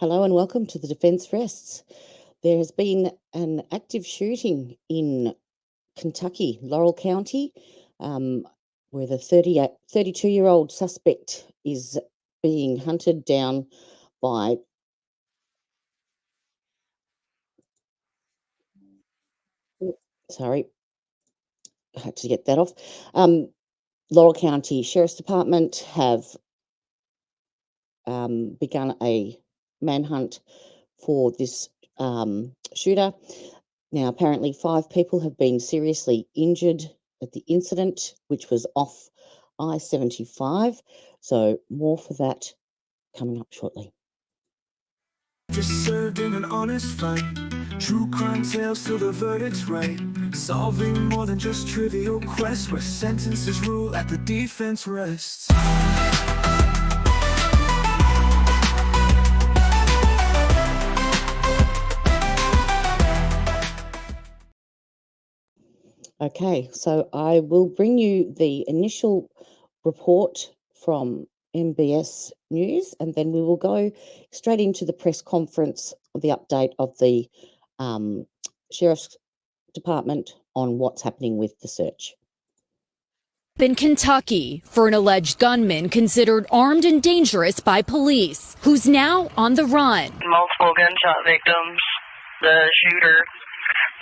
Hello and welcome to the Defence Rests. There has been an active shooting in Kentucky, Laurel County, where the 32-year-old suspect is being hunted down by sorry, I had to get that off. Laurel County Sheriff's Department have begun a manhunt for this shooter. Now, apparently 5 people have been seriously injured at the incident, which was off I-75. So more for that coming up shortly. Just served in an honest fight. True crime tales till the verdict's right. Solving more than just trivial quests, where sentences rule at the defense rests. Okay, so I will bring you the initial report from MBS News, and then we will go straight into the press conference, the update of the Sheriff's Department on what's happening with the search. In Kentucky for an alleged gunman considered armed and dangerous by police, who's now on the run. Multiple gunshot victims. The shooter,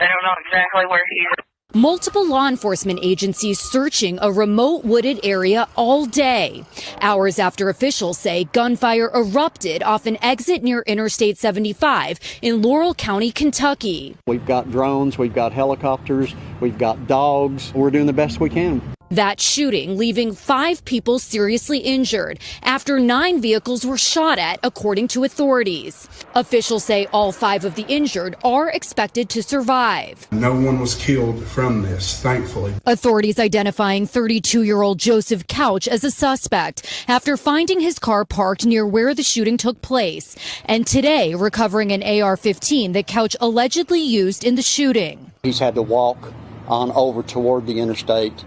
they don't know exactly where he is. Multiple law enforcement agencies searching a remote wooded area all day. Hours after officials say gunfire erupted off an exit near Interstate 75 in Laurel County, Kentucky. We've got drones, we've got helicopters, we've got dogs. We're doing the best we can. That shooting leaving 5 people seriously injured after 9 vehicles were shot at, according to authorities. Officials say all 5 of the injured are expected to survive. No one was killed from this, thankfully. Authorities identifying 32-year-old Joseph Couch as a suspect after finding his car parked near where the shooting took place, and today recovering an AR-15 that Couch allegedly used in the shooting. He's had to walk on over toward the interstate,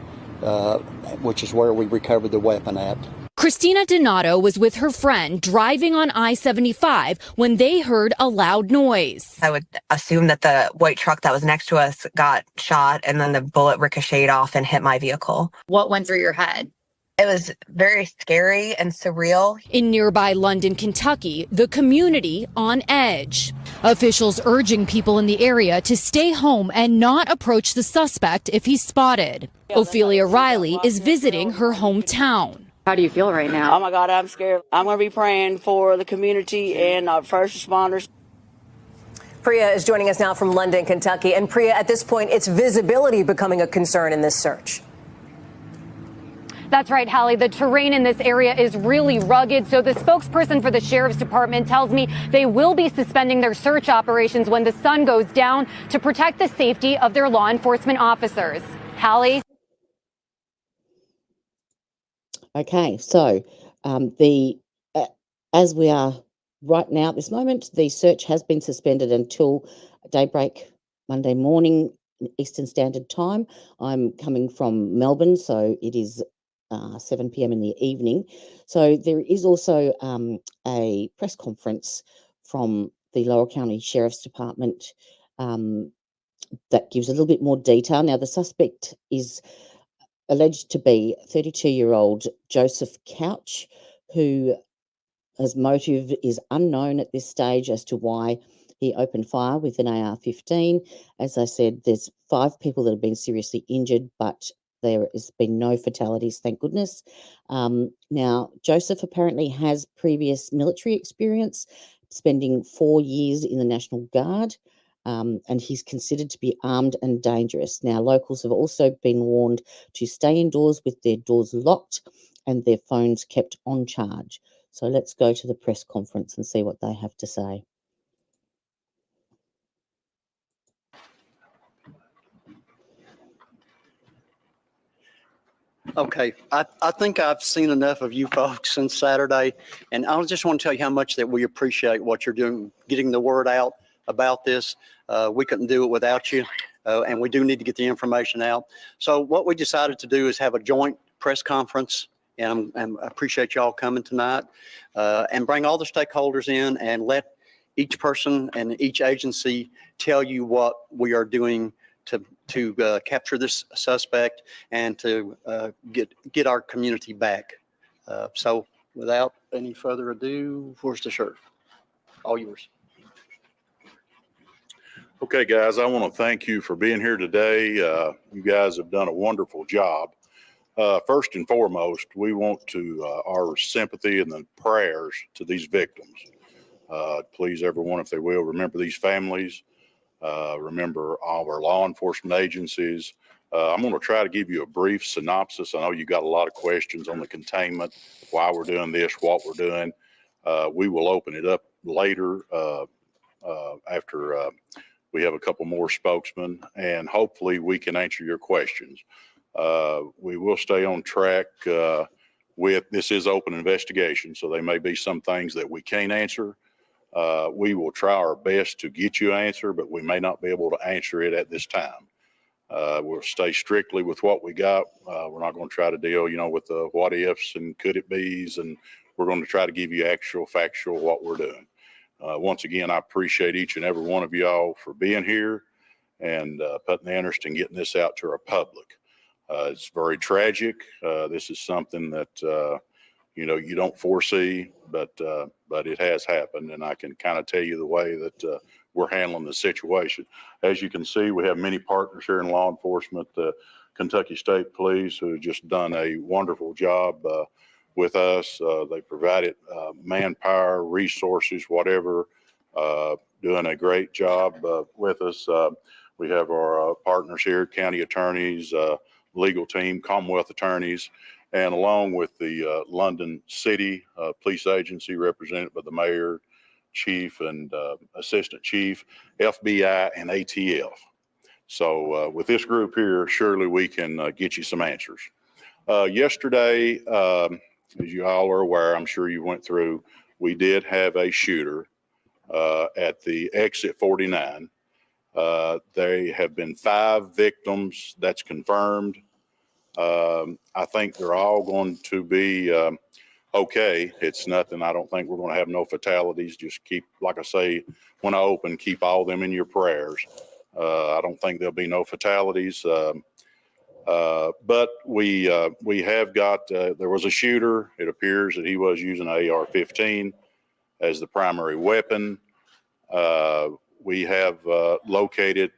which is where we recovered the weapon at. Christina Donato was with her friend driving on I-75 when they heard a loud noise. I would assume that the white truck that was next to us got shot, and then the bullet ricocheted off and hit my vehicle. What went through your head? It was very scary and surreal. In nearby London, Kentucky, the community on edge. Officials urging people in the area to stay home and not approach the suspect if he's spotted. Ophelia Riley is visiting her hometown. How do you feel right now? Oh my God, I'm scared. I'm going to be praying for the community and our first responders. Priya is joining us now from London, Kentucky. And Priya, at this point, it's visibility becoming a concern in this search. That's right, Hallie. The terrain in this area is really rugged. So the spokesperson for the Sheriff's Department tells me they will be suspending their search operations when the sun goes down to protect the safety of their law enforcement officers. Hallie? Okay, so as we are right now at this moment, the search has been suspended until daybreak Monday morning, Eastern Standard Time. I'm coming from Melbourne, so it is 7 p.m. in the evening. So there is also a press conference from the Laurel County Sheriff's Department that gives a little bit more detail. Now, the suspect is alleged to be 32-year-old Joseph Couch, who his motive is unknown at this stage as to why he opened fire with an AR-15. As I said, there's 5 people that have been seriously injured, but there has been no fatalities, thank goodness. Now, Joseph apparently has previous military experience, spending 4 years in the National Guard, and he's considered to be armed and dangerous. Now, locals have also been warned to stay indoors with their doors locked and their phones kept on charge. So let's go to the press conference and see what they have to say. Okay, I think I've seen enough of you folks since Saturday, and I just want to tell you how much that we appreciate what you're doing, getting the word out about this. We couldn't do it without you, and we do need to get the information out. So what we decided to do is have a joint press conference, and I appreciate y'all coming tonight, and bring all the stakeholders in and let each person and each agency tell you what we are doing to capture this suspect and to get our community back. So without any further ado, where's the sheriff? All yours. Okay, guys, I want to thank you for being here today. You guys have done a wonderful job. First and foremost, we want to our sympathy and the prayers to these victims. Please, everyone, if they will, remember these families. Remember all of our law enforcement agencies. I'm going to try to give you a brief synopsis. I know you got a lot of questions on the containment, why we're doing this, what we're doing. We will open it up later after we have a couple more spokesmen, and hopefully we can answer your questions. We will stay on track with this is open investigation, so there may be some things that we can't answer. We will try our best to get you an answer, but we may not be able to answer it at this time. We'll stay strictly with what we got. We're not going to try to deal, with the what ifs and could it be's, and we're going to try to give you actual, factual what we're doing. Once again, I appreciate each and every one of y'all for being here and putting the interest in getting this out to our public. It's very tragic. This is something that you don't foresee, but it has happened, and I can kind of tell you the way that we're handling the situation. As you can see, we have many partners here in law enforcement. The Kentucky State Police, who have just done a wonderful job with us. They provided manpower, resources, whatever, doing a great job with us. We have our partners here, county attorneys, legal team, Commonwealth attorneys, and along with the London City Police Agency represented by the mayor, chief, and assistant chief, FBI, and ATF. So with this group here, surely we can get you some answers. Yesterday, as you all are aware, I'm sure you went through, we did have a shooter at the exit 49. There have been 5 victims, that's confirmed. I think they're all going to be okay. It's nothing. I don't think we're going to have no fatalities. Just keep, like I say, when I open, keep all them in your prayers. I don't think there'll be no fatalities. But we have got, there was a shooter. It appears that he was using an AR-15 as the primary weapon. We have located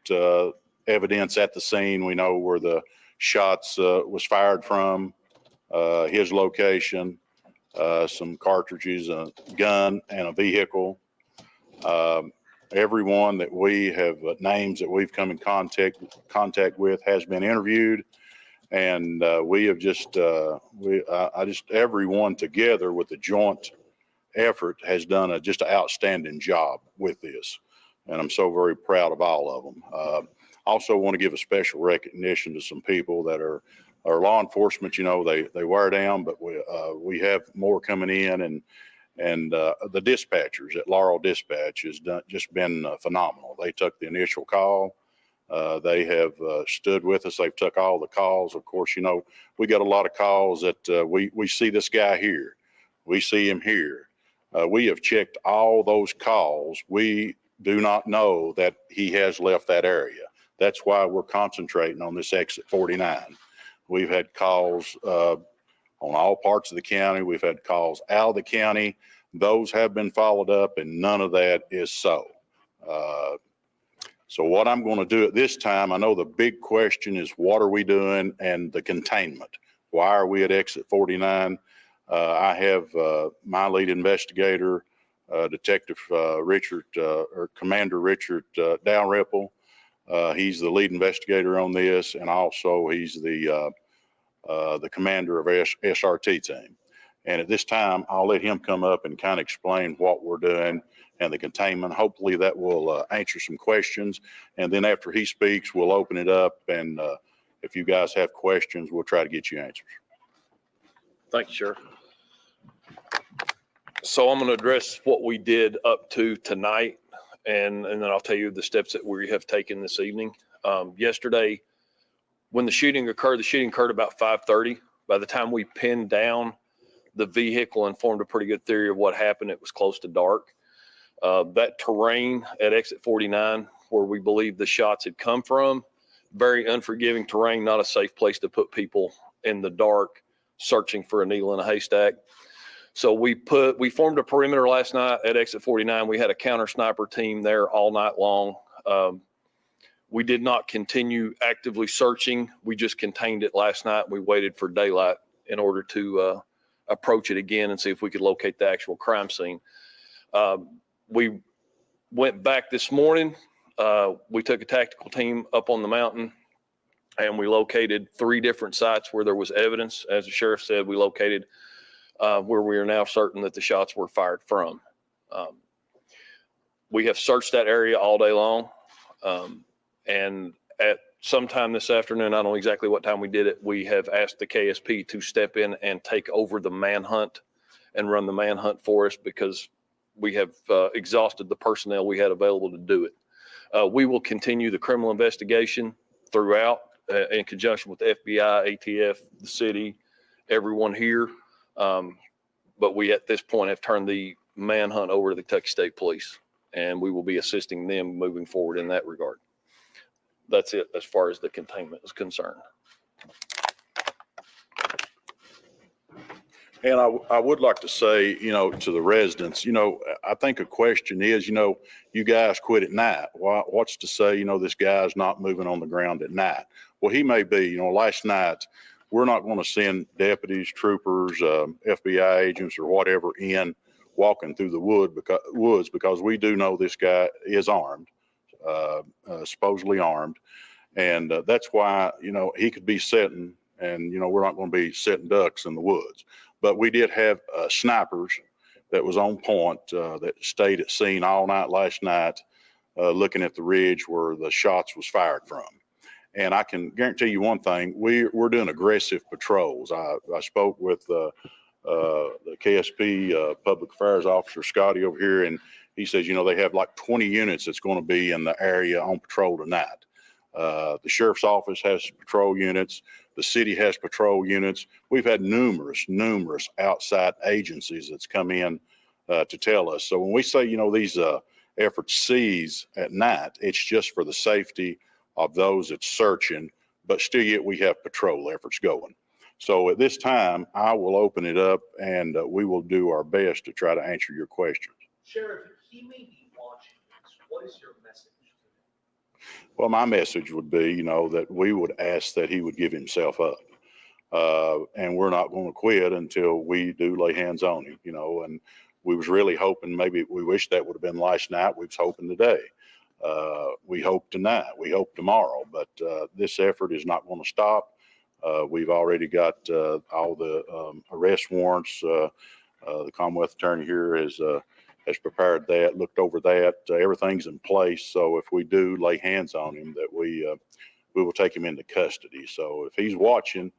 evidence at the scene. We know where the shots was fired from, his location, some cartridges, a gun, and a vehicle. Everyone that we have names that we've come in contact with has been interviewed, and we have just everyone together with the joint effort has done just an outstanding job with this, and I'm so very proud of all of them. Also want to give a special recognition to some people that are law enforcement. They wear down, but we have more coming in, and the dispatchers at Laurel Dispatch has just been phenomenal. They took the initial call. They have stood with us. They've took all the calls. Of course, we got a lot of calls that we see this guy here. We see him here. We have checked all those calls. We do not know that he has left that area. That's why we're concentrating on this exit 49. We've had calls on all parts of the county. We've had calls out of the county. Those have been followed up, and none of that is so. So what I'm going to do at this time, I know the big question is what are we doing and the containment. Why are we at exit 49? I have my lead investigator, Detective Richard, or Commander Richard Dalrymple. He's the lead investigator on this, and also he's the commander of SRT team. And at this time, I'll let him come up and kind of explain what we're doing and the containment. Hopefully that will answer some questions. And then after he speaks, we'll open it up. And if you guys have questions, we'll try to get you answers. Thank you, Sheriff. So I'm going to address what we did up to tonight, and then I'll tell you the steps that we have taken this evening. Yesterday, when the shooting occurred about 5:30. By the time we pinned down the vehicle and formed a pretty good theory of what happened, it was close to dark. That terrain at exit 49, where we believe the shots had come from, very unforgiving terrain, not a safe place to put people in the dark searching for a needle in a haystack. So we formed a perimeter last night at exit 49. We had a counter sniper team there all night long. We did not continue actively searching. We just contained it last night. We waited for daylight in order to approach it again and see if we could locate the actual crime scene. We went back this morning. We took a tactical team up on the mountain and we located 3 different sites where there was evidence. As the sheriff said, we located where we are now certain that the shots were fired from. We have searched that area all day long. And at sometime this afternoon, I don't know exactly what time we did it, we have asked the KSP to step in and take over the manhunt and run the manhunt for us because we have exhausted the personnel we had available to do it. We will continue the criminal investigation throughout in conjunction with the FBI, ATF, the city, everyone here. But we at this point have turned the manhunt over to the Kentucky State Police, and we will be assisting them moving forward in that regard. That's it as far as the containment is concerned. And I would like to say, to the residents, I think a question is, you guys quit at night. What's to say, this guy's not moving on the ground at night? Well, he may be. Last night, we're not going to send deputies, troopers, FBI agents or whatever in walking through the woods because we do know this guy is armed, supposedly armed. And that's why, he could be sitting and, we're not going to be sitting ducks in the woods. But we did have snipers that was on point that stayed at scene all night last night looking at the ridge where the shots was fired from. And I can guarantee you one thing, we're doing aggressive patrols. I spoke with the KSP public affairs officer, Scotty, over here, and he says, they have like 20 units that's going to be in the area on patrol tonight. The sheriff's office has patrol units. The city has patrol units. We've had numerous outside agencies that's come in to tell us. So when we say, these efforts cease at night, it's just for the safety of those that's searching, but still yet we have patrol efforts going. So at this time, I will open it up and we will do our best to try to answer your questions. Sheriff, he may be watching this. What is your message to him? Well, my message would be, that we would ask that he would give himself up. And we're not going to quit until we do lay hands on him, and we was really hoping, maybe we wish that would have been last night. We was hoping today. We hope tonight, we hope tomorrow, but this effort is not going to stop. We've already got all the arrest warrants. The Commonwealth Attorney here has prepared that, looked over that. Everything's in place. So if we do lay hands on him, that we will take him into custody. So if he's watching,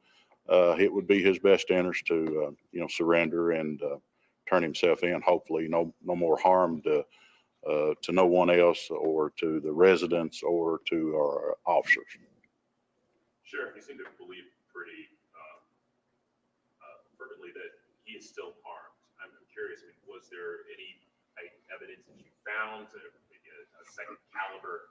it would be his best interest to surrender and turn himself in. Hopefully, no more harm to no one else or to the residents or to our officers. Sheriff, you seem to believe pretty fervently that he is still armed. I'm curious, was there any evidence that you found, maybe a second caliber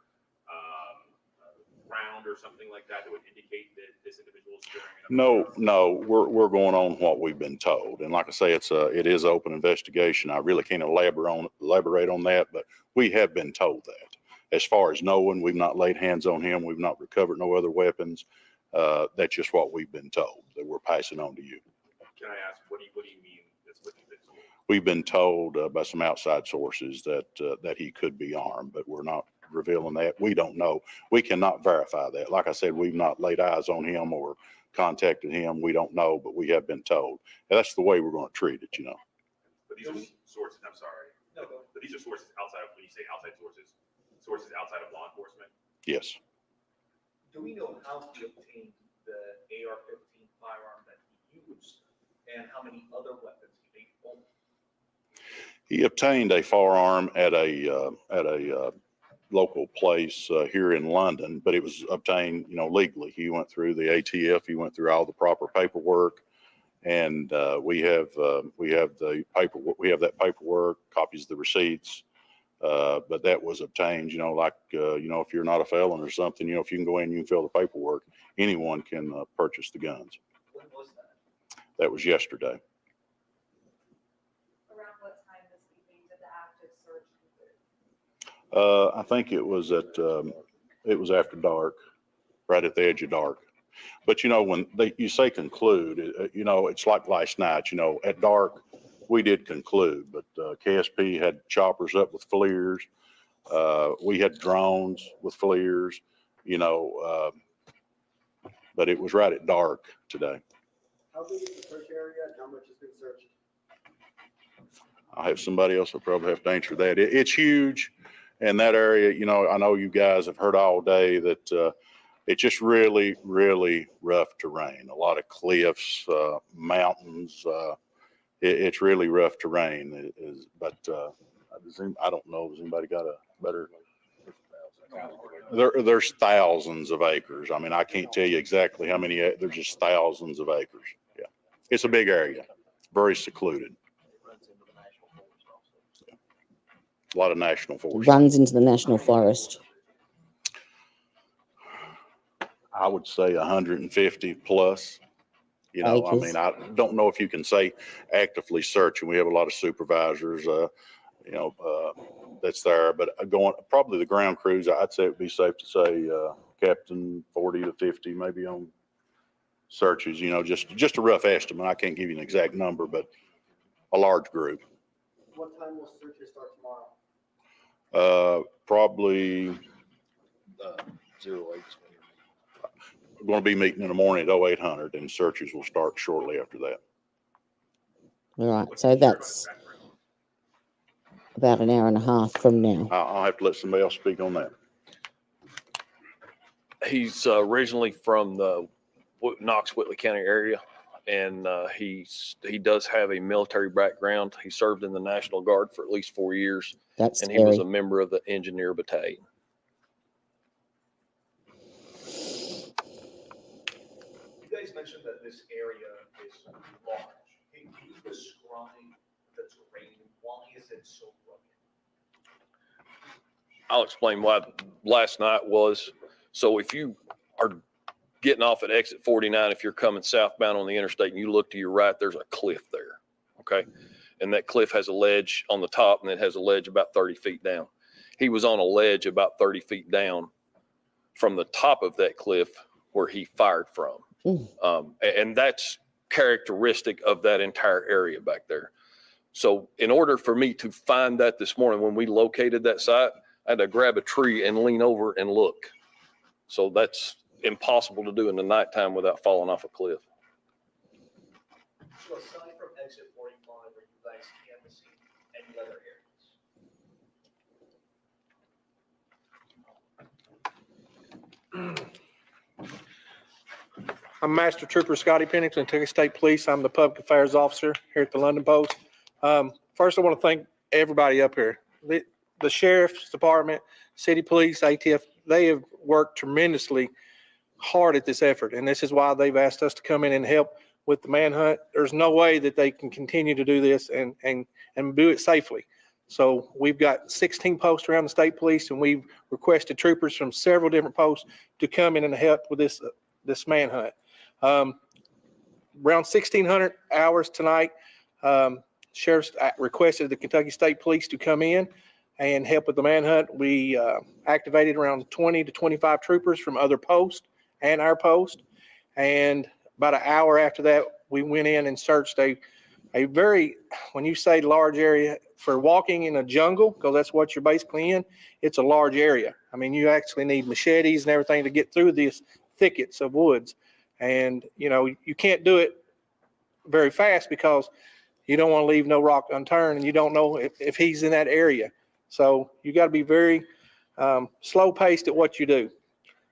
round or something like that would indicate that this individual is carrying? No, we're going on what we've been told, and like I say, it is open investigation. I really can't elaborate on that, but we have been told that. As far as knowing, we've not laid hands on him. We've not recovered no other weapons. That's just what we've been told that we're passing on to you. Can I ask, what do you mean that's what you've been told? We've been told by some outside sources that he could be armed, but we're not revealing that. We don't know. We cannot verify that. Like I said, we've not laid eyes on him or contacted him. We don't know, but we have been told. And that's the way we're going to treat it, But these are sources, I'm sorry. No, but these are sources outside of, when you say outside sources outside of law enforcement? Yes. Do we know how he obtained the AR-15 firearm that he used and how many other weapons he made hold? He obtained a firearm at a local place here in London, but it was obtained, legally. He went through the ATF. He went through all the proper paperwork, and we have the paperwork. We have that paperwork, copies of the receipts, But that was obtained, like, if you're not a felon or something, if you can go in, you can fill the paperwork, anyone can purchase the guns. When was that? That was yesterday. Around what time this evening did the active search conclude? I think it was after dark, right at the edge of dark. But, when you say conclude, it's like last night, at dark, we did conclude, but KSP had choppers up with FLIRs. We had drones with FLIRs, but it was right at dark today. How big is the search area and how much has been searched? I'll have somebody else will probably have to answer that. It's huge. And that area, I know you guys have heard all day that it's just really, really rough terrain. A lot of cliffs, mountains. It's really rough terrain. But I don't know. Has anybody got a better? There's thousands of acres. I mean, I can't tell you exactly how many. There's just thousands of acres. Yeah, it's a big area, very secluded. A lot of national forest. Runs into the national forest. I would say 150 plus. I mean, I don't know if you can say actively searching. We have a lot of supervisors, that's there. But probably the ground crews, I'd say it'd be safe to say, Captain, 40 to 50 maybe on searches. Just a rough estimate. I can't give you an exact number, but a large group. What time will searches start tomorrow? Probably 08. We're going to be meeting in the morning at 0800, and searches will start shortly after that. All right, so that's about an hour and a half from now. I'll have to let somebody else speak on that. He's originally from the Knox-Whitley County area, and he does have a military background. He served in the National Guard for at least 4 years, That's and scary. he was a member of the Engineer Battalion. You guys mentioned that this area is large. Can you describe the terrain? Why is it so rugged? I'll explain why last night was. So if you are getting off at exit 49, if you're coming southbound on the interstate and you look to your right, there's a cliff there. Okay. And that cliff has a ledge on the top, and it has a ledge about 30 feet down. He was on a ledge about 30 feet down from the top of that cliff where he fired from. And that's characteristic of that entire area back there. So in order for me to find that this morning, when we located that site, I had to grab a tree and lean over and look. So that's impossible to do in the nighttime without falling off a cliff. So aside from exit 45, are you guys canvassing any other areas? I'm Master Trooper Scotty Pennington, Kentucky State Police. I'm the Public Affairs Officer here at the London Post. First, I want to thank everybody up here. The Sheriff's Department, City Police, ATF, they have worked tremendously hard at this effort, and this is why they've asked us to come in and help with the manhunt. There's no way that they can continue to do this and do it safely. So we've got 16 posts around the state police, and we've requested troopers from several different posts to come in and help with this manhunt. Around 1,600 hours tonight, Sheriff's requested the Kentucky State Police to come in and help with the manhunt. We activated around 20 to 25 troopers from other posts and our post. And about an hour after that, we went in and searched a very, when you say large area, for walking in a jungle, because that's what you're basically in, it's a large area. I mean, you actually need machetes and everything to get through these thickets of woods. And, you can't do it very fast because you don't want to leave no rock unturned, and you don't know if he's in that area. So you got to be very slow paced at what you do.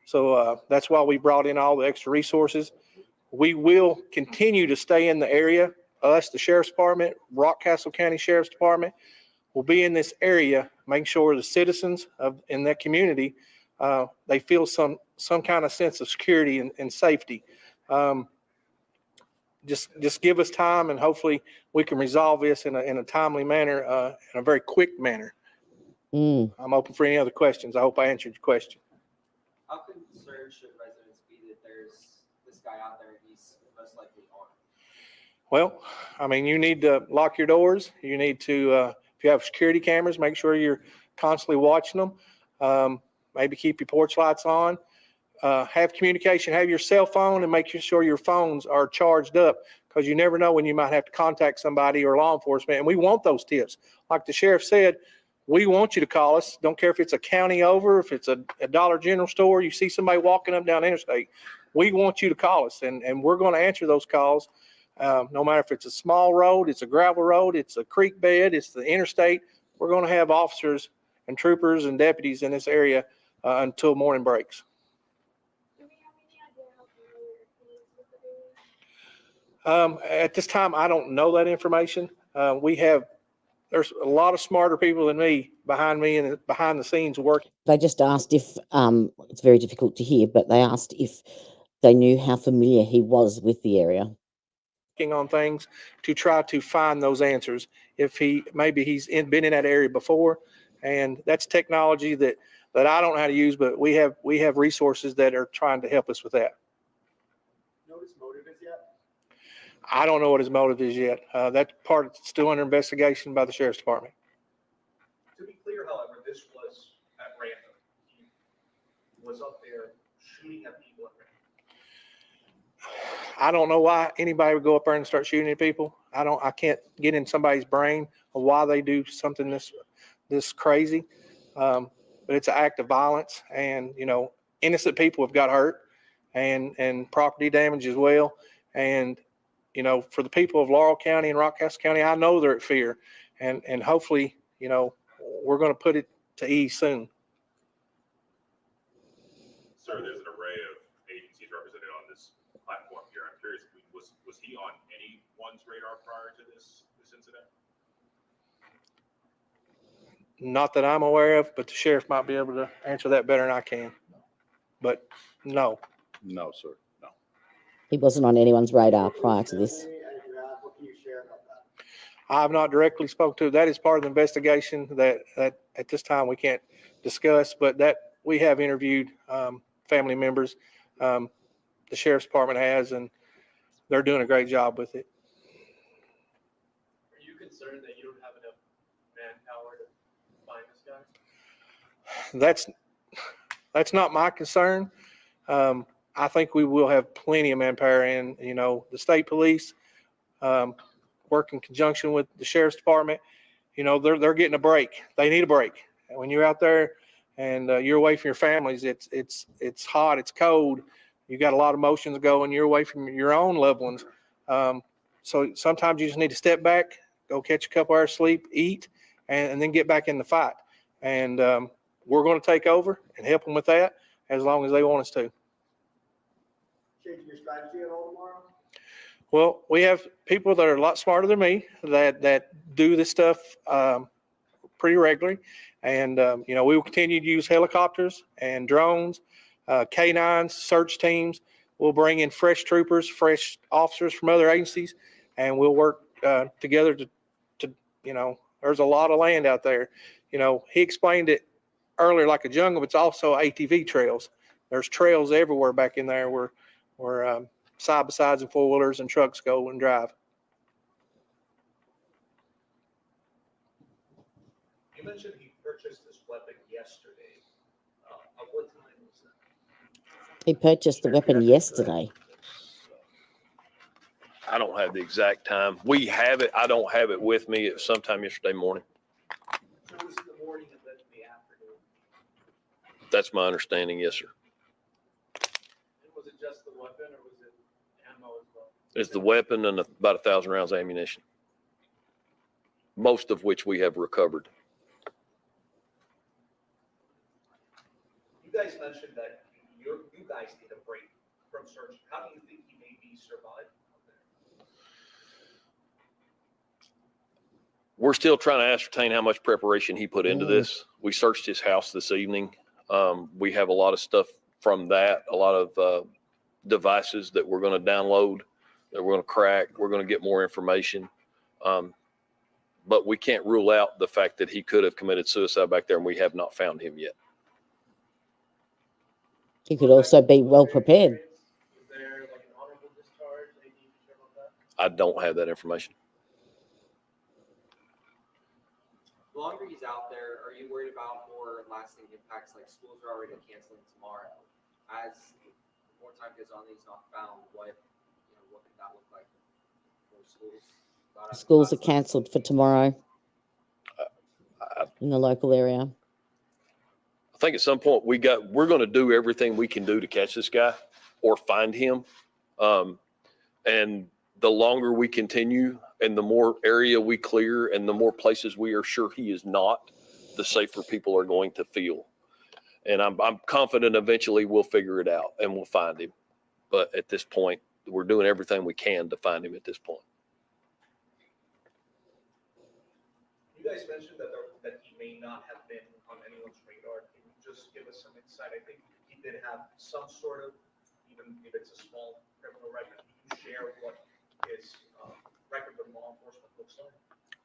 So that's why we brought in all the extra resources. We will continue to stay in the area. Us, the Sheriff's Department, Rockcastle County Sheriff's Department, will be in this area, making sure the citizens in that community, they feel some kind of sense of security and safety. Just give us time, and hopefully we can resolve this in a timely manner, in a very quick manner. I'm open for any other questions. I hope I answered your question. How concerned should residents be that there's this guy out there and he's most likely armed? Well, I mean, you need to lock your doors. You need to, if you have security cameras, make sure you're constantly watching them. Maybe keep your porch lights on. Have communication, have your cell phone, and make sure your phones are charged up, because you never know when you might have to contact somebody or law enforcement. And we want those tips. Like the sheriff said, we want you to call us. Don't care if it's a county over, if it's a Dollar General store, you see somebody walking up down the interstate. We want you to call us, and we're going to answer those calls. No matter if it's a small road, it's a gravel road, it's a creek bed, it's the interstate. We're going to have officers and troopers and deputies in this area until morning breaks. At this time, I don't know that information. There's a lot of smarter people than me behind the scenes working. They just asked if, it's very difficult to hear, but they asked if they knew how familiar he was with the area. On things to try to find those answers. If maybe he's been in that area before, and that's technology that I don't know how to use, but we have resources that are trying to help us with that. Know what his motive is yet? I don't know what his motive is yet. That part is still under investigation by the sheriff's department. To be clear, however, this was at random. He was up there shooting at people at random. I don't know why anybody would go up there and start shooting at people. I can't get in somebody's brain of why they do something this crazy. But it's an act of violence, and innocent people have got hurt and property damage as well. And for the people of Laurel County and Rockcastle County, I know they're at fear, and hopefully, we're going to put it to ease soon. Sir, there's an array of agencies represented on this platform here. I'm curious, was he on anyone's radar prior to this incident? Not that I'm aware of, but the sheriff might be able to answer that better than I can. But no. No, sir. No. He wasn't on anyone's radar prior to this. What can you share about that? I've not directly spoke to. That is part of the investigation that at this time we can't discuss, but that we have interviewed family members. The sheriff's department has, and they're doing a great job with it. Are you concerned that you don't have enough manpower to find this guy? That's not my concern. I think we will have plenty of manpower, and the state police work in conjunction with the sheriff's department. They're getting a break. They need a break. And when you're out there and you're away from your families, it's hot, it's cold. You got a lot of emotions going. You're away from your own loved ones. So sometimes you just need to step back, go catch a couple hours sleep, eat, and then get back in the fight. And we're going to take over and help them with that as long as they want us to. Changing your strategy at all tomorrow? Well, we have people that are a lot smarter than me that do this stuff pretty regularly. And, we will continue to use helicopters and drones, K9s, search teams. We'll bring in fresh troopers, fresh officers from other agencies, and we'll work together to there's a lot of land out there. He explained it earlier like a jungle, but it's also ATV trails. There's trails everywhere back in there where side-by-sides and four-wheelers and trucks go and drive. You mentioned he purchased this weapon yesterday. At what time was that? He purchased the weapon yesterday. I don't have the exact time. We have it. I don't have it with me. It was sometime yesterday morning. So it was in the morning and then in the afternoon? That's my understanding. Yes, sir. And was it just the weapon or was it ammo as well? It's the weapon and about 1,000 rounds of ammunition, most of which we have recovered. You guys mentioned that you guys need a break from searching. How do you think he maybe survived out there? We're still trying to ascertain how much preparation he put into this. We searched his house this evening. We have a lot of stuff from that, a lot of devices that we're going to download, that we're going to crack. We're going to get more information. But we can't rule out the fact that he could have committed suicide back there, and we have not found him yet. He could also be well prepared. I don't have that information. The longer he's out there, are you worried about more lasting impacts, like schools are already canceling tomorrow? As more time goes on, he's not found, what could that look like for schools? Schools are cancelled for tomorrow in the local area. I think at some point we're going to do everything we can do to catch this guy or find him. And the longer we continue and the more area we clear and the more places we are sure he is not, the safer people are going to feel. And I'm confident eventually we'll figure it out and we'll find him. But at this point, we're doing everything we can to find him at this point. You guys mentioned that he may not have been on anyone's radar. Can you just give us some insight? I think he did have some sort of, even if it's a small criminal record, can you share what his record with law enforcement looks like?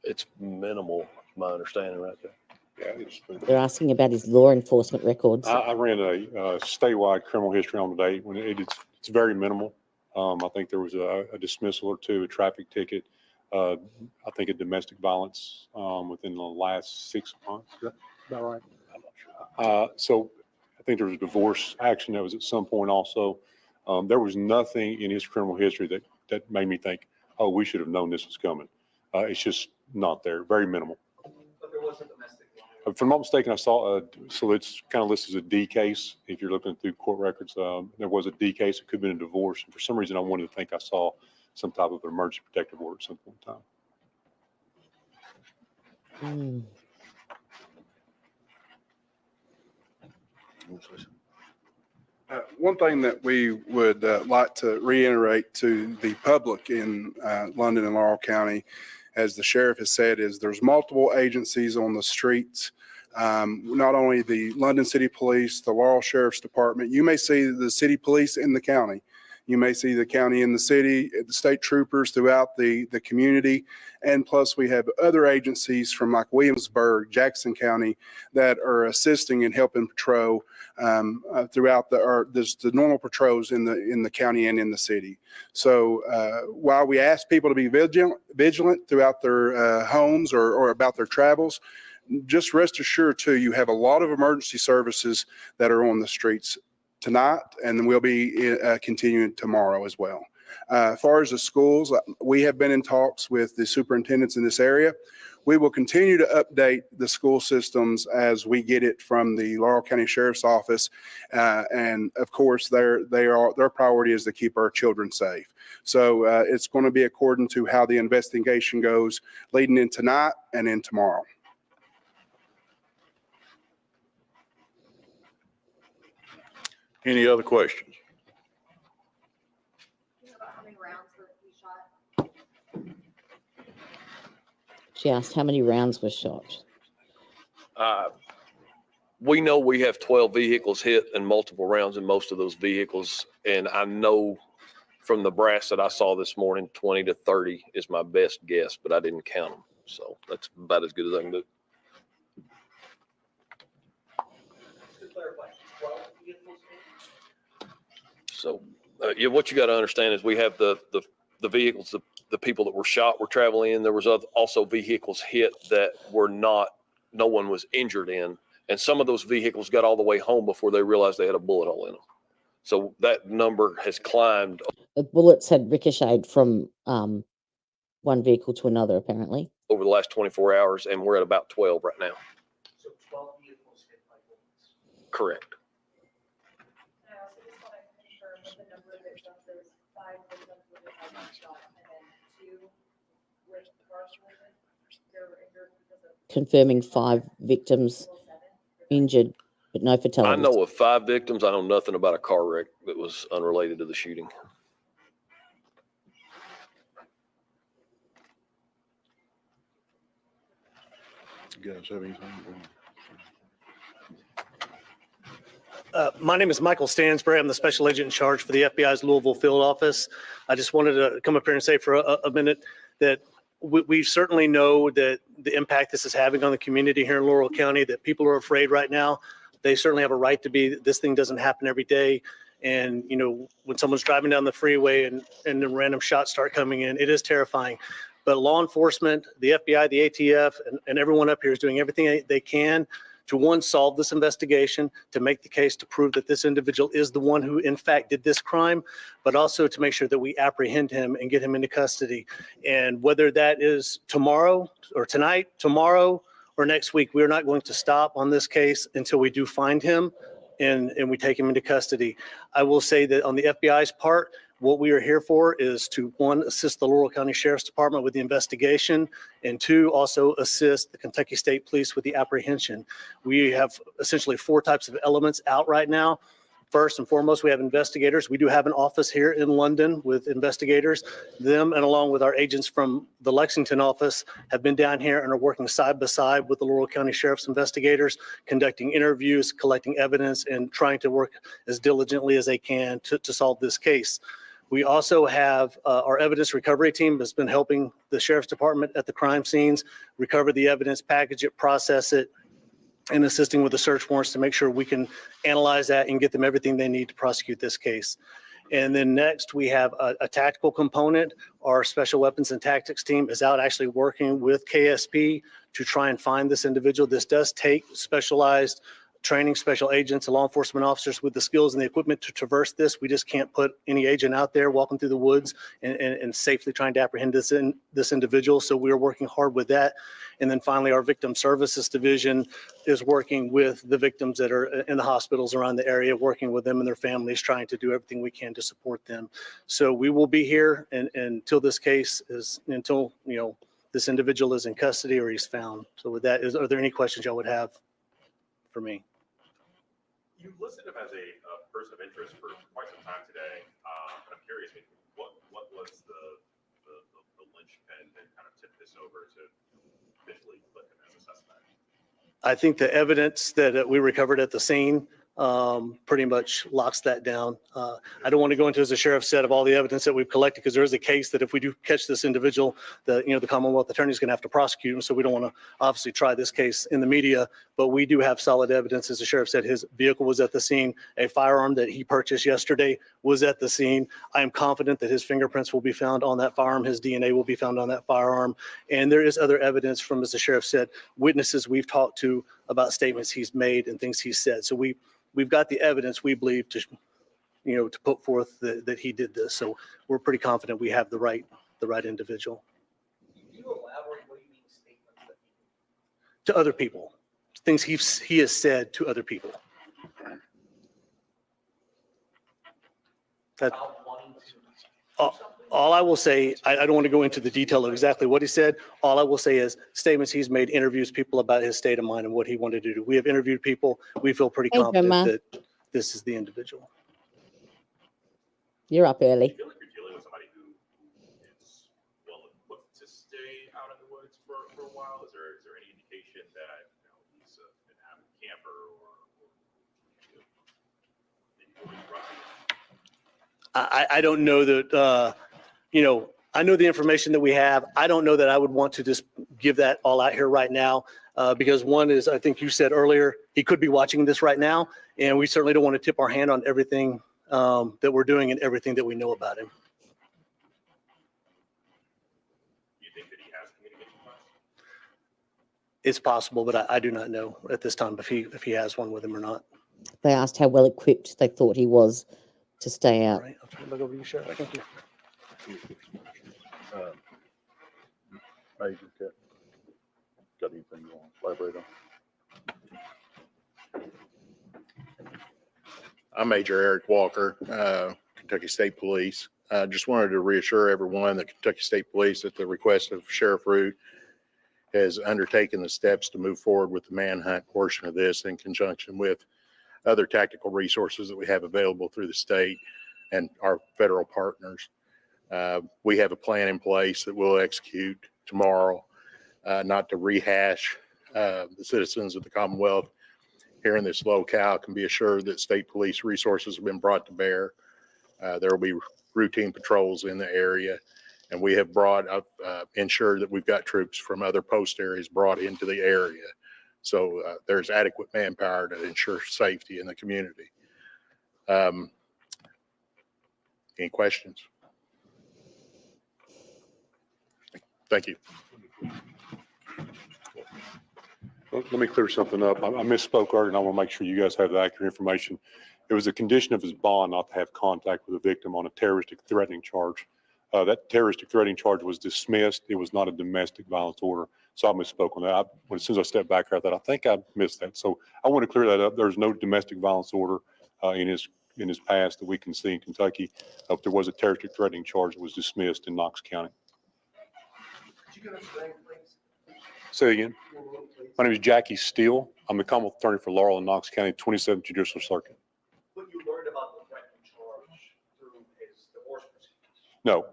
It's minimal, my understanding right there. Yeah, They're asking about his law enforcement records. I ran a statewide criminal history on today. When it's very minimal. I think there was a dismissal or two, a traffic ticket. I think a domestic violence within the last 6 months. Is that about right? I'm not sure. So I think there was a divorce action that was at some point also. There was nothing in his criminal history that made me think, oh, we should have known this was coming. It's just not there. Very minimal. But there was a domestic violence. If I'm not mistaken, I saw, so it's kind of listed as a D case. If you're looking through court records, there was a D case. It could have been a divorce. And for some reason, I wanted to think I saw some type of an emergency protective order at some point in time. One thing that we would like to reiterate to the public in London and Laurel County, as the sheriff has said, is there's multiple agencies on the streets. Not only the London City Police, the Laurel Sheriff's Department. You may see the city police in the county. You may see the county in the city, the state troopers throughout the community. And plus we have other agencies from like Williamsburg, Jackson County that are assisting and helping patrol throughout the normal patrols in the county and in the city. So while we ask people to be vigilant throughout their homes or about their travels, just rest assured too, you have a lot of emergency services that are on the streets tonight, and we'll be continuing tomorrow as well. As far as the schools, we have been in talks with the superintendents in this area. We will continue to update the school systems as we get it from the Laurel County Sheriff's Office. And of course, their priority is to keep our children safe. So it's going to be according to how the investigation goes leading in tonight and in tomorrow. Any other questions? She asked how many rounds were shot. We know we have 12 vehicles hit and multiple rounds in most of those vehicles. And I know from the brass that I saw this morning, 20 to 30 is my best guess, but I didn't count them. So that's about as good as I can do. To clarify, 12 vehicles? So what you got to understand is we have the vehicles, the people that were shot were traveling in. There was also vehicles hit that were no one was injured in. And some of those vehicles got all the way home before they realized they had a bullet hole in them. So that number has climbed. The bullets had ricocheted from one vehicle to another, apparently. Over the last 24 hours, and we're at about 12 right now. So 12 vehicles hit by bullets. Correct. I also just want to confirm that the number of victims is 5 victims with a shot and then 2 with incarcerated. They were injured because of Confirming 5 victims injured, but no fatalities. I know of 5 victims. I know nothing about a car wreck that was unrelated to the shooting. You guys have anything? My name is Michael Stansbury. I'm the special agent in charge for the FBI's Louisville field office. I just wanted to come up here and say for a minute that we certainly know that the impact this is having on the community here in Laurel County, that people are afraid right now. They certainly have a right to be. This thing doesn't happen every day. And, you know, when someone's driving down the freeway and then random shots start coming in, it is terrifying. But law enforcement, the FBI, the ATF, and everyone up here is doing everything they can to, one, solve this investigation, to make the case to prove that this individual is the one who in fact did this crime, but also to make sure that we apprehend him and get him into custody. And whether that is tomorrow or tonight, tomorrow or next week, we're not going to stop on this case until we do find him and we take him into custody. I will say that on the FBI's part, what we are here for is to, one, assist the Laurel County Sheriff's Department with the investigation, and two, also assist the Kentucky State Police with the apprehension. We have essentially 4 types of elements out right now. First and foremost, we have investigators. We do have an office here in London with investigators. Them, and along with our agents from the Lexington office, have been down here and are working side by side with the Laurel County Sheriff's investigators, conducting interviews, collecting evidence, and trying to work as diligently as they can to solve this case. We also have our evidence recovery team has been helping the Sheriff's Department at the crime scenes recover the evidence, package it, process it, and assisting with the search warrants to make sure we can analyze that and get them everything they need to prosecute this case. And then next, we have a tactical component. Our special weapons and tactics team is out actually working with KSP to try and find this individual. This does take specialized training, special agents and law enforcement officers with the skills and the equipment to traverse this. We just can't put any agent out there walking through the woods and safely trying to apprehend this individual. So we're working hard with that. And then finally, our victim services division is working with the victims that are in the hospitals around the area, working with them and their families, trying to do everything we can to support them. So we will be here until this case is, until, you know, this individual is in custody or he's found. So with that, are there any questions y'all would have for me? You listed him as a person of interest for quite some time today. But I'm curious, I mean, what was the linchpin that kind of tipped this over to officially put him as a suspect? I think the evidence that we recovered at the scene pretty much locks that down. I don't want to go into, as the sheriff said, of all the evidence that we've collected, because there is a case that if we do catch this individual, the Commonwealth attorney is going to have to prosecute him. So we don't want to obviously try this case in the media, but we do have solid evidence. As the sheriff said, his vehicle was at the scene. A firearm that he purchased yesterday was at the scene. I am confident that his fingerprints will be found on that firearm. His DNA will be found on that firearm. And there is other evidence from, as the sheriff said, witnesses we've talked to about statements he's made and things he said. So we've got the evidence, we believe, to put forth that he did this. So we're pretty confident we have the right individual. Can you elaborate what you mean statements that To other people, things he has said to other people. That, all I will say, I don't want to go into the detail of exactly what he said. All I will say is statements he's made, interviews people about his state of mind and what he wanted to do. We have interviewed people. We feel pretty confident that this is the individual. You're up early. Do you feel like you're dealing with somebody who is well equipped to stay out in the woods for a while? Is there any indication that he's an avid camper or I don't know that, I know the information that we have. I don't know that I would want to just give that all out here right now because one is, I think you said earlier, he could be watching this right now, and we certainly don't want to tip our hand on everything that we're doing and everything that we know about him. Do you think that he has communication plans? It's possible, but I do not know at this time if he has one with him or not. They asked how well equipped they thought he was to stay out. All right, I'll turn it back over to you, Sheriff. Thank you. Major, got anything you want to elaborate on? I'm Major Eric Walker, Kentucky State Police. I just wanted to reassure everyone that Kentucky State Police, at the request of Sheriff Root, has undertaken the steps to move forward with the manhunt portion of this in conjunction with other tactical resources that we have available through the state and our federal partners. We have a plan in place that we'll execute tomorrow, not to rehash. The citizens of the Commonwealth here in this locale can be assured that state police resources have been brought to bear. There will be routine patrols in the area, And we have ensured that we've got troops from other post areas brought into the area. So there's adequate manpower to ensure safety in the community. Any questions? Thank you. Well, let me clear something up. I misspoke earlier, and I want to make sure you guys have the accurate information. It was a condition of his bond not to have contact with the victim on a terroristic threatening charge. That terroristic threatening charge was dismissed. It was not a domestic violence order. So I misspoke on that. As soon as I stepped back, I thought, I think I missed that. So I want to clear that up. There's no domestic violence order in his past that we can see in Kentucky. There was a terroristic threatening charge that was dismissed in Knox County. Could you give us your name, please? Say again. My name is Jackie Steele. I'm the Commonwealth Attorney for Laurel and Knox County, 27th Judicial Circuit. What you learned about the threatening charge through his divorce proceedings? No,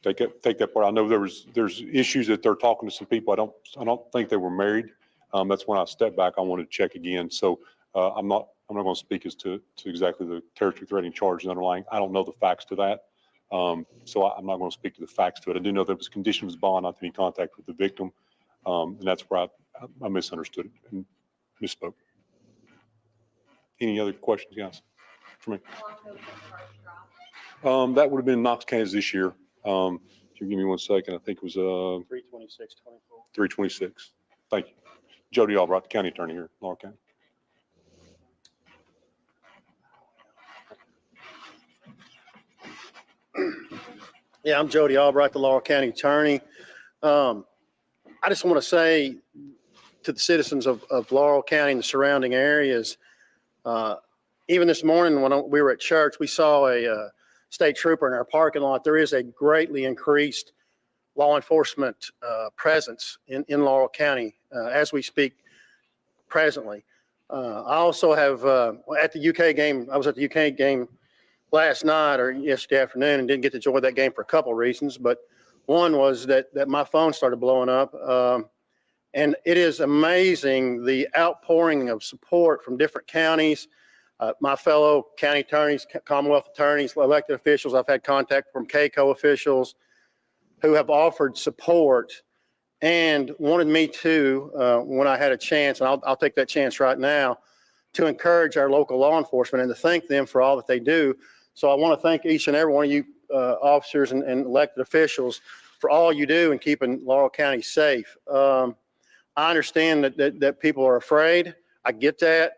take that part. I know there's issues that they're talking to some people. I don't think they were married. That's when I stepped back. I wanted to check again. So I'm not going to speak as to exactly the terroristic threatening charges underlying. I don't know the facts to that. So I'm not going to speak to the facts to it. I do know there was a condition of his bond not to be in contact with the victim. And that's where I misunderstood it and misspoke. Any other questions, guys, for me? That would have been Knox County this year. If you give me 1 second, I think it was 326, 24. 326. Thank you. Jody Albright, the county attorney here in Laurel County. Yeah, I'm Jody Albright, the Laurel County attorney. I just want to say to the citizens of Laurel County and the surrounding areas, even this morning when we were at church, we saw a state trooper in our parking lot. There is a greatly increased law enforcement presence in Laurel County as we speak presently. I also have at the UK game, I was at the UK game last night or yesterday afternoon and didn't get to enjoy that game for a couple of reasons, but one was that my phone started blowing up. And it is amazing the outpouring of support from different counties, my fellow county attorneys, Commonwealth attorneys, elected officials. I've had contact from KCO officials who have offered support and wanted me to, when I had a chance, and I'll take that chance right now, to encourage our local law enforcement and to thank them for all that they do. So I want to thank each and every one of you officers and elected officials for all you do in keeping Laurel County safe. I understand that people are afraid. I get that.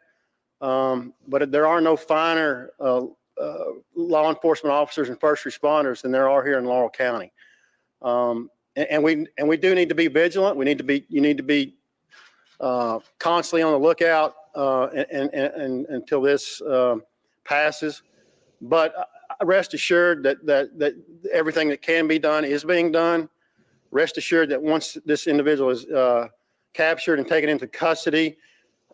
But there are no finer law enforcement officers and first responders than there are here in Laurel County. And we do need to be vigilant. You need to be constantly on the lookout and until this passes. But rest assured that everything that can be done is being done. Rest assured that once this individual is captured and taken into custody,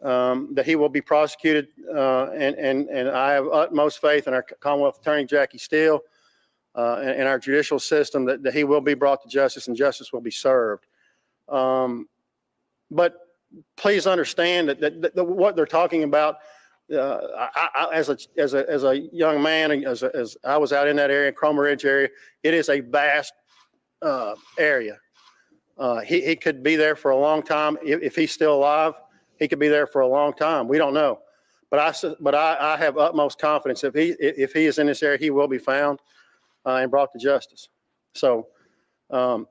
that he will be prosecuted. And I have utmost faith in our Commonwealth Attorney, Jackie Steele, and our judicial system that he will be brought to justice and justice will be served. But please understand that what they're talking about, as a young man, as I was out in that area, Cromer Ridge area, it is a vast area. He could be there for a long time. If he's still alive, he could be there for a long time. We don't know. But I have utmost confidence if he is in this area, he will be found and brought to justice. So, and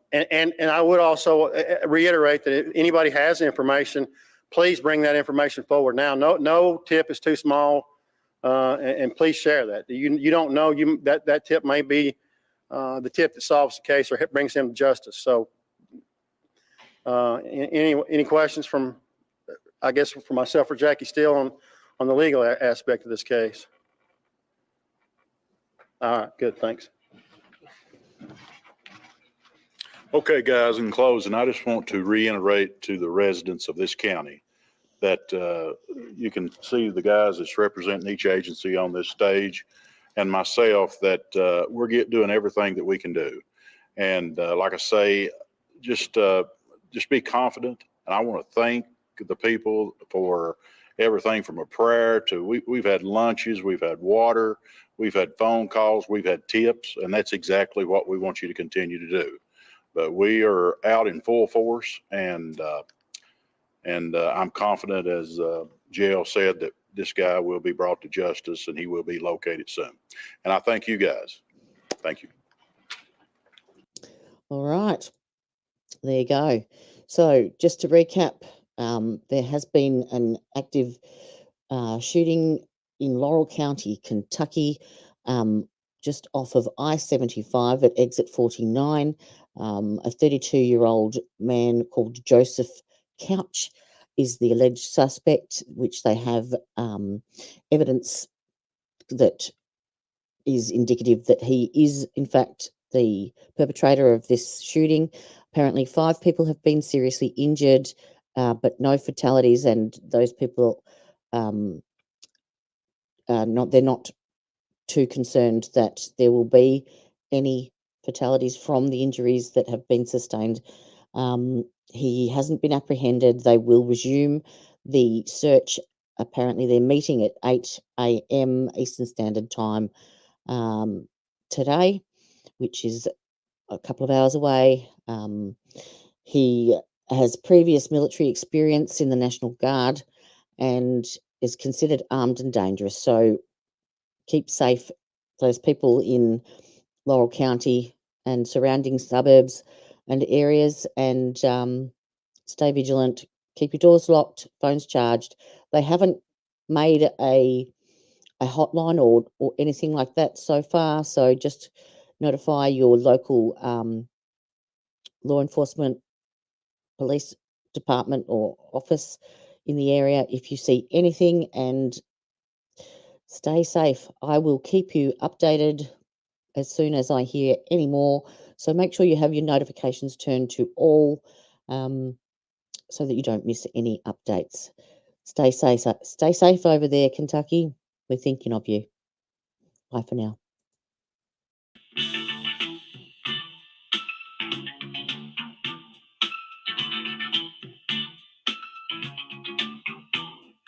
I would also reiterate that if anybody has information, please bring that information forward now. No tip is too small, and please share that. You don't know, that tip may be the tip that solves the case or brings him to justice. So, any questions from, I guess, for myself or Jackie Steele on the legal aspect of this case? All right, good, thanks. Okay, guys, in closing, I just want to reiterate to the residents of this county that you can see the guys that's representing each agency on this stage and myself that we're doing everything that we can do. And like I say, just be confident. And I want to thank the people for everything from a prayer to we've had lunches, we've had water, we've had phone calls, we've had tips, and that's exactly what we want you to continue to do. But we are out in full force, and I'm confident, as JL said, that this guy will be brought to justice and he will be located soon. And I thank you guys. Thank you. All right. There you go. So just to recap, there has been an active shooting in Laurel County, Kentucky, just off of I-75 at exit 49. A 32-year-old man called Joseph Couch is the alleged suspect, which they have evidence that is indicative that he is, in fact, the perpetrator of this shooting. Apparently, 5 people have been seriously injured, but no fatalities, and those people they're not too concerned that there will be any fatalities from the injuries that have been sustained. He hasn't been apprehended. They will resume the search. Apparently, they're meeting at 8 a.m. Eastern Standard Time today, which is a couple of hours away. He has previous military experience in the National Guard and is considered armed and dangerous. So keep safe those people in Laurel County and surrounding suburbs and areas, and stay vigilant. Keep your doors locked, phones charged. They haven't made a hotline or anything like that so far, so just notify your local law enforcement, police department or office in the area if you see anything, and stay safe. I will keep you updated as soon as I hear any more. So make sure you have your notifications turned to all so that you don't miss any updates. Stay safe over there, Kentucky. We're thinking of you. Bye for now.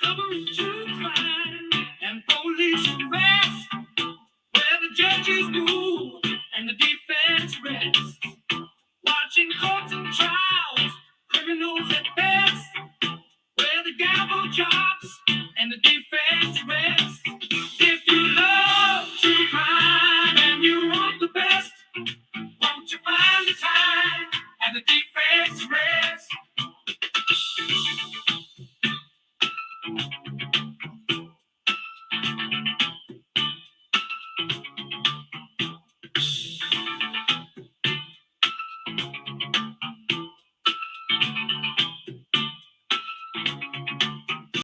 Covering true crime and police arrest, where the judges move and the defense rests. Watching courts and trials, criminals at best, where the gavel drops and the defense rests. If you love true crime and you want the best, won't you find the time and the defense rests?